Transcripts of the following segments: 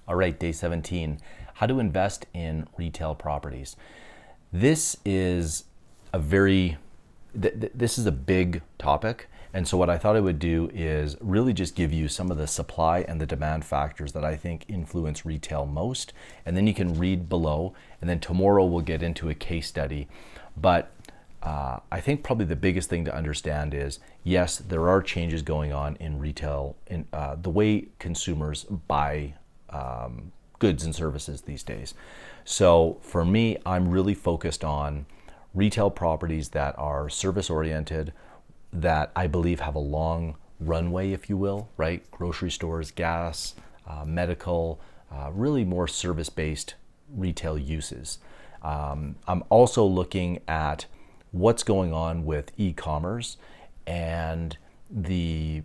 All right, day 17, how to invest in retail properties. This is a very, this is a big topic. And so what I thought I would do is really just give you some of the supply and the demand factors that I think influence retail most. And then you can read below. And then tomorrow we'll get into a case study. But I think probably the biggest thing to understand is, yes, there are changes going on in retail, in the way consumers buy goods and services these days. So for me, I'm really focused on retail properties that are service oriented, that I believe have a long runway, if you will, right? Grocery stores, gas, medical, really more service based retail uses. I'm also looking at what's going on with e-commerce and the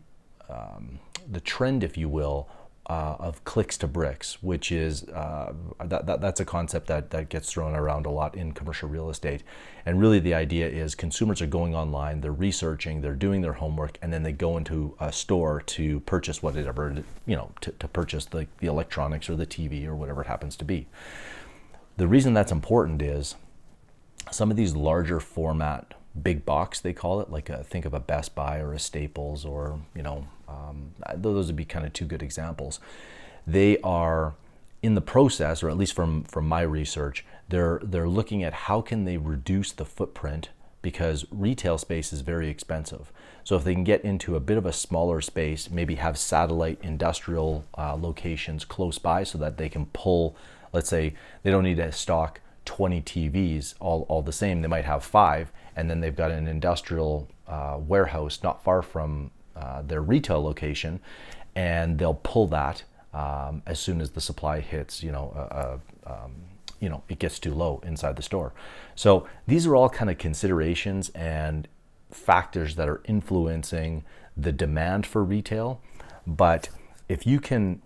trend, if you will, of clicks to bricks, which is that's a concept that gets thrown around a lot in commercial real estate. And really the idea is consumers are going online, they're researching, they're doing their homework, and then they go into a store to purchase whatever, to purchase the electronics or the TV or whatever it happens to be. The reason that's important is some of these larger format, big box they call it, like think of a Best Buy or a Staples, or those would be kind of two good examples. They are in the process, or at least from my research, they're looking at how can they reduce the footprint, because retail space is very expensive. So if they can get into a bit of a smaller space, maybe have satellite industrial locations close by so that they can pull, let's say they don't need to stock 20 TVs all the same, they might have 5, and then they've got an industrial warehouse not far from their retail location, and they'll pull that as soon as the supply hits, it gets too low inside the store. So these are all kind of considerations and factors that are influencing the demand for retail. But if you can,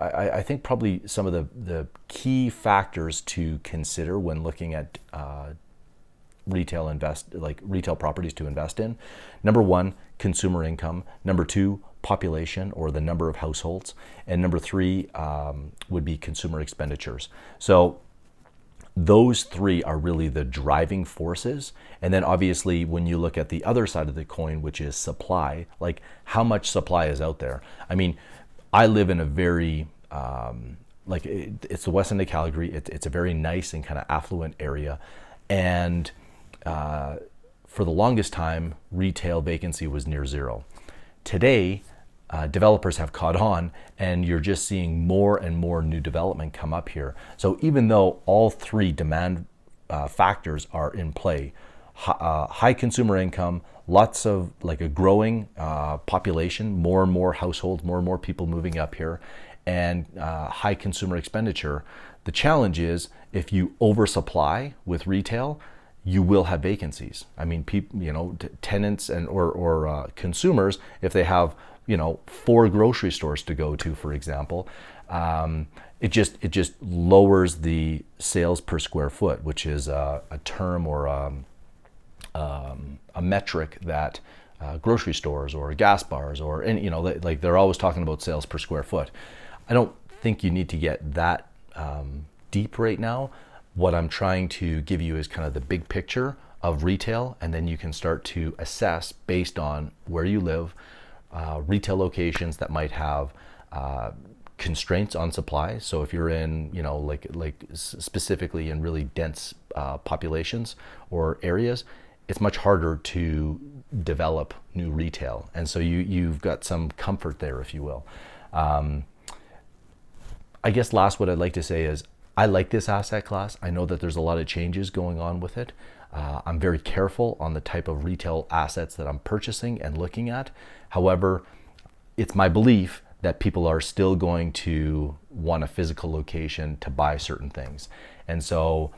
I think probably some of the key factors to consider when looking at retail properties to invest in. Number one, consumer income. Number two, population, or the number of households. And number three would be consumer expenditures. So those three are really the driving forces. And then obviously when you look at the other side of the coin, which is supply, like how much supply is out there. I mean, I live in a very, it's the west end of Calgary. It's a very nice and kind of affluent area. And for the longest time, retail vacancy was near zero. Today, developers have caught on, and you're just seeing more and more new development come up here. So even though all three demand factors are in play, high consumer income, lots of a growing population, more and more households, more and more people moving up here, and high consumer expenditure. The challenge is if you oversupply with retail, you will have vacancies. I mean, people, tenants and or consumers, if they have 4 grocery stores to go to, for example, it just lowers the sales per square foot, which is a term or a metric that grocery stores or gas bars or any, they're always talking about sales per square foot. I don't think you need to get that deep right now. What I'm trying to give you is kind of the big picture of retail, and then you can start to assess based on where you live, retail locations that might have constraints on supply. So if you're in, specifically in really dense populations or areas, it's much harder to develop new retail. And so you've got some comfort there, if you will. I guess last, what I'd like to say is I like this asset class. I know that there's a lot of changes going on with it. I'm very careful on the type of retail assets that I'm purchasing and looking at. However, it's my belief that people are still going to want a physical location to buy certain things. And so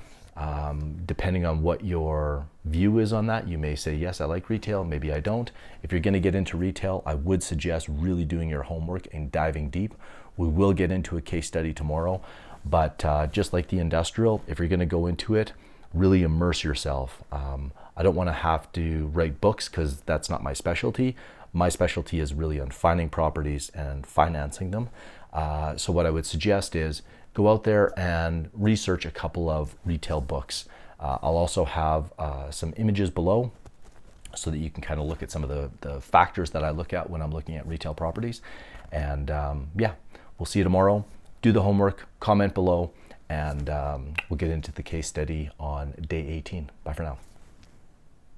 depending on what your view is on that, you may say, yes, I like retail, maybe I don't. If you're going to get into retail, I would suggest really doing your homework and diving deep. We will get into a case study tomorrow, but just like the industrial, if you're going to go into it, really immerse yourself. I don't want to have to write books because that's not my specialty. My specialty is really on finding properties and financing them. So what I would suggest is go out there and research a couple of retail books. I'll also have some images below so that you can kind of look at some of the factors that I look at when I'm looking at retail properties. And yeah, we'll see you tomorrow. Do the homework, comment below, and we'll get into the case study on day 18. Bye for now.